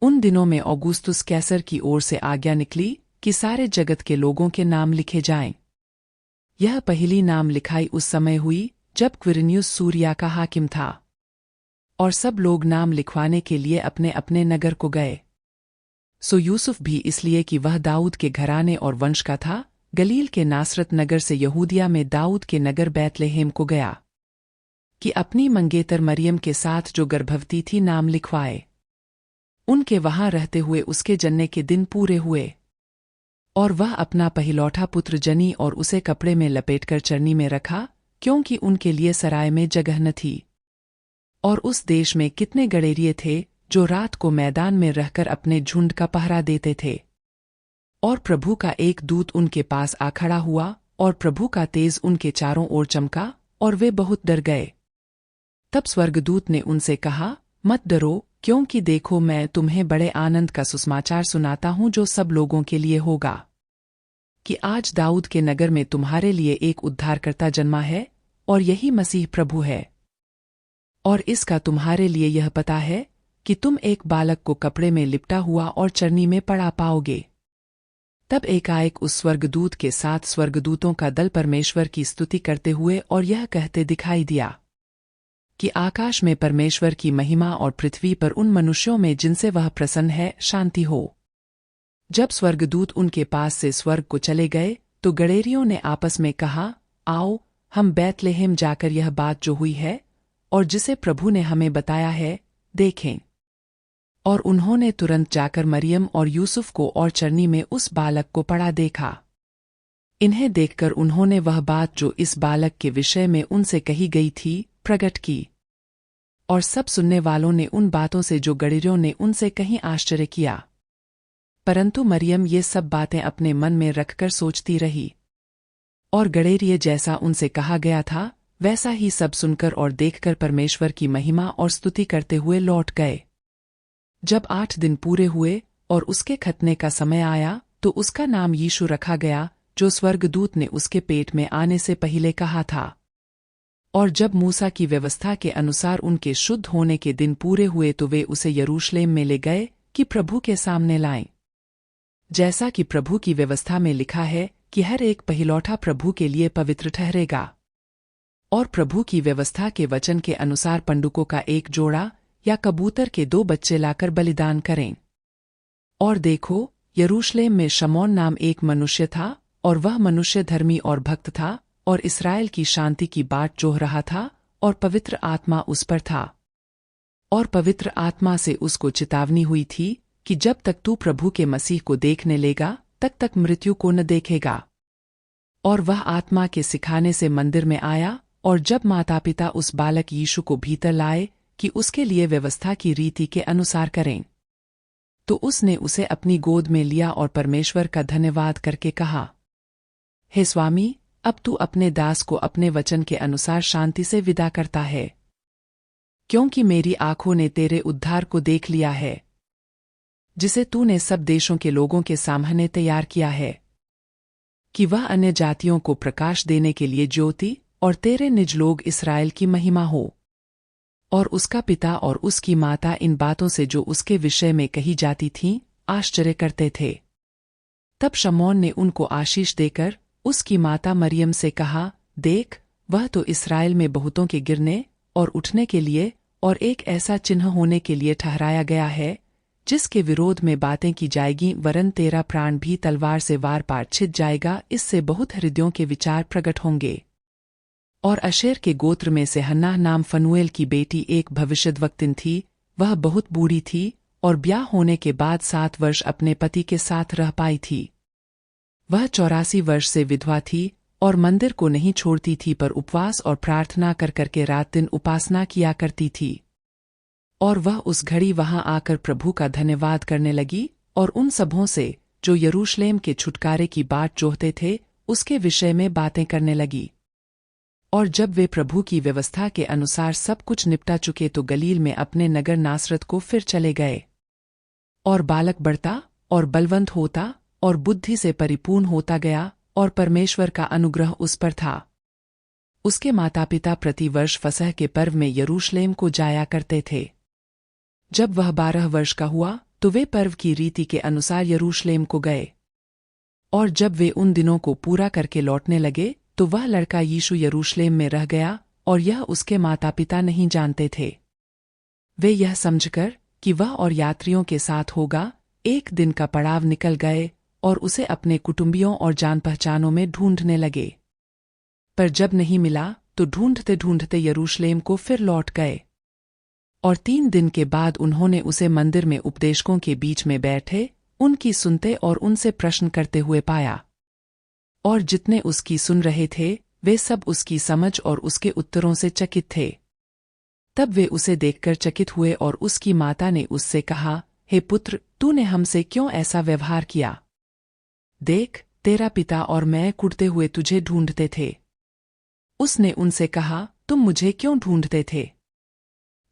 उन दिनों में औगुस्तुस कैसर की ओर से आज्ञा निकली कि सारे जगत के लोगों के नाम लिखे जाएं। यह पहली नाम लिखाई उस समय हुई जब क्विरिनियुस सूरिया का हाकिम था, और सब लोग नाम लिखवाने के लिए अपने अपने नगर को गए। सो यूसुफ भी इसलिए कि वह दाऊद के घराने और वंश का था, गलील के नासरत नगर से यहूदिया में दाऊद के नगर बैतलहम को गया कि अपनी मंगेतर मरियम के साथ जो गर्भवती थी नाम लिखवाए। उनके वहां रहते हुए उसके जन्ने के दिन पूरे हुए, और वह अपना पहिलौठा पुत्र जनी और उसे कपड़े में लपेटकर चरनी में रखा, क्योंकि उनके लिए सराय में जगह न थी। और उस देश में कितने गड़ेरिये थे जो रात को मैदान में रहकर अपने झुंड का पहरा देते थे। और प्रभु का एक दूत उनके पास आ खड़ा हुआ, और प्रभु का तेज उनके चारों ओर चमका, और वे बहुत डर गए। तब स्वर्गदूत ने उनसे कहा, मत डरो, क्योंकि देखो मैं तुम्हें बड़े आनंद का सुसमाचार सुनाता हूं जो सब लोगों के लिए होगा, कि आज दाऊद के नगर में तुम्हारे लिए एक उद्धारकर्ता जन्मा है, और यही मसीह प्रभु है। और इसका तुम्हारे लिए यह पता है कि तुम एक बालक को कपड़े में लिपटा हुआ और चरनी में पड़ा पाओगे। तब एकाएक उस स्वर्गदूत के साथ स्वर्गदूतों का दल परमेश्वर की स्तुति करते हुए और यह कहते दिखाई दिया कि आकाश में परमेश्वर की महिमा और पृथ्वी पर उन मनुष्यों में जिनसे वह प्रसन्न है शांति हो। जब स्वर्गदूत उनके पास से स्वर्ग को चले गए तो गड़ेरियों ने आपस में कहा, आओ हम बैतलहम जाकर यह बात जो हुई है और जिसे प्रभु ने हमें बताया है देखें। और उन्होंने तुरंत जाकर मरियम और यूसुफ को और चरनी में उस बालक को पड़ा देखा। इन्हें देखकर उन्होंने वह बात जो इस बालक के विषय में उनसे कही गई थी प्रकट की, और सब सुनने वालों ने उन बातों से जो गड़ेरियों ने उनसे कहीं आश्चर्य किया। परंतु मरियम ये सब बातें अपने मन में रखकर सोचती रही, और गड़ेरिये जैसा उनसे कहा गया था वैसा ही सब सुनकर और देखकर परमेश्वर की महिमा और स्तुति करते हुए लौट गए। जब 8 दिन पूरे हुए और उसके खतने का समय आया तो उसका नाम यीशु रखा गया, जो स्वर्गदूत ने उसके पेट में आने से पहले कहा था। और जब मूसा की व्यवस्था के अनुसार उनके शुद्ध होने के दिन पूरे हुए तो वे उसे यरूशलेम में ले गए कि प्रभु के सामने लाएं, जैसा कि प्रभु की व्यवस्था में लिखा है कि हर एक पहिलौठा प्रभु के लिए पवित्र ठहरेगा। और प्रभु की व्यवस्था के वचन के अनुसार पंडुकों का एक जोड़ा या कबूतर के 2 बच्चे लाकर बलिदान करें। और देखो, यरूशलेम में शमौन नाम एक मनुष्य था, और वह मनुष्य धर्मी और भक्त था, और इस्राएल की शांति की बाट जोह रहा था, और पवित्र आत्मा उस पर था। और पवित्र आत्मा से उसको चेतावनी हुई थी कि जब तक तू प्रभु के मसीह को देखने लेगा तब तक मृत्यु को न देखेगा। और वह आत्मा के सिखाने से मंदिर में आया, और जब माता पिता उस बालक यीशु को भीतर लाए कि उसके लिए व्यवस्था की रीति के अनुसार करें, तो उसने उसे अपनी गोद में लिया और परमेश्वर का धन्यवाद करके कहा, हे स्वामी, अब तू अपने दास को अपने वचन के अनुसार शांति से विदा करता है, क्योंकि मेरी आंखों ने तेरे उद्धार को देख लिया है, जिसे तूने सब देशों के लोगों के सामने तैयार किया है, कि वह अन्य जातियों को प्रकाश देने के लिए ज्योति और तेरे निज लोग इस्राएल की महिमा हो। और उसका पिता और उसकी माता इन बातों से जो उसके विषय में कही जाती थीं आश्चर्य करते थे। तब शमौन ने उनको आशीष देकर उसकी माता मरियम से कहा, देख, वह तो इस्राएल में बहुतों के गिरने और उठने के लिए और एक ऐसा चिन्ह होने के लिए ठहराया गया है जिसके विरोध में बातें की जाएगी, वरन तेरा प्राण भी तलवार से वार पार छिद जाएगा। इससे बहुत हृदयों के विचार प्रकट होंगे। और अशेर के गोत्र में से हन्नाह नाम फनुएल की बेटी एक भविष्यद्वक्तिन थी। वह बहुत बूढ़ी थी और ब्याह होने के बाद 7 वर्ष अपने पति के साथ रह पाई थी। वह 84 वर्ष से विधवा थी और मंदिर को नहीं छोड़ती थी, पर उपवास और प्रार्थना कर करके रात दिन उपासना किया करती थी। और वह उस घड़ी वहां आकर प्रभु का धन्यवाद करने लगी और उन सबों से जो यरूशलेम के छुटकारे की बाट जोहते थे उसके विषय में बातें करने लगी। और जब वे प्रभु की व्यवस्था के अनुसार सब कुछ निपटा चुके तो गलील में अपने नगर नासरत को फिर चले गए। और बालक बढ़ता और बलवंत होता और बुद्धि से परिपूर्ण होता गया और परमेश्वर का अनुग्रह उस पर था। उसके माता पिता प्रतिवर्ष फसह के पर्व में यरूशलेम को जाया करते थे। जब वह 12 वर्ष का हुआ तो वे पर्व की रीति के अनुसार यरूशलेम को गए। और जब वे उन दिनों को पूरा करके लौटने लगे तो वह लड़का यीशु यरूशलेम में रह गया और यह उसके माता पिता नहीं जानते थे। वे यह समझकर कि वह और यात्रियों के साथ होगा, एक दिन का पड़ाव निकल गए और उसे अपने कुटुंबियों और जान पहचानों में ढूंढने लगे। पर जब नहीं मिला तो ढूंढते ढूंढते यरूशलेम को फिर लौट गए। और 3 दिन के बाद उन्होंने उसे मंदिर में उपदेशकों के बीच में बैठे उनकी सुनते और उनसे प्रश्न करते हुए पाया। और जितने उसकी सुन रहे थे वे सब उसकी समझ और उसके उत्तरों से चकित थे। तब वे उसे देखकर चकित हुए और उसकी माता ने उससे कहा, हे पुत्र, तूने हमसे क्यों ऐसा व्यवहार किया? देख, तेरा पिता और मैं कुढ़ते हुए तुझे ढूंढते थे। उसने उनसे कहा, तुम मुझे क्यों ढूंढते थे?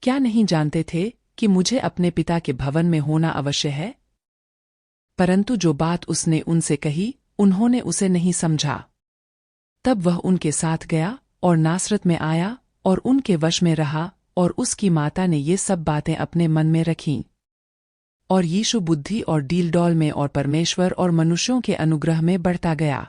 क्या नहीं जानते थे कि मुझे अपने पिता के भवन में होना अवश्य है? परंतु जो बात उसने उनसे कही उन्होंने उसे नहीं समझा। तब वह उनके साथ गया और नासरत में आया और उनके वश में रहा, और उसकी माता ने ये सब बातें अपने मन में रखीं। और यीशु बुद्धि और डील डौल में और परमेश्वर और मनुष्यों के अनुग्रह में बढ़ता गया।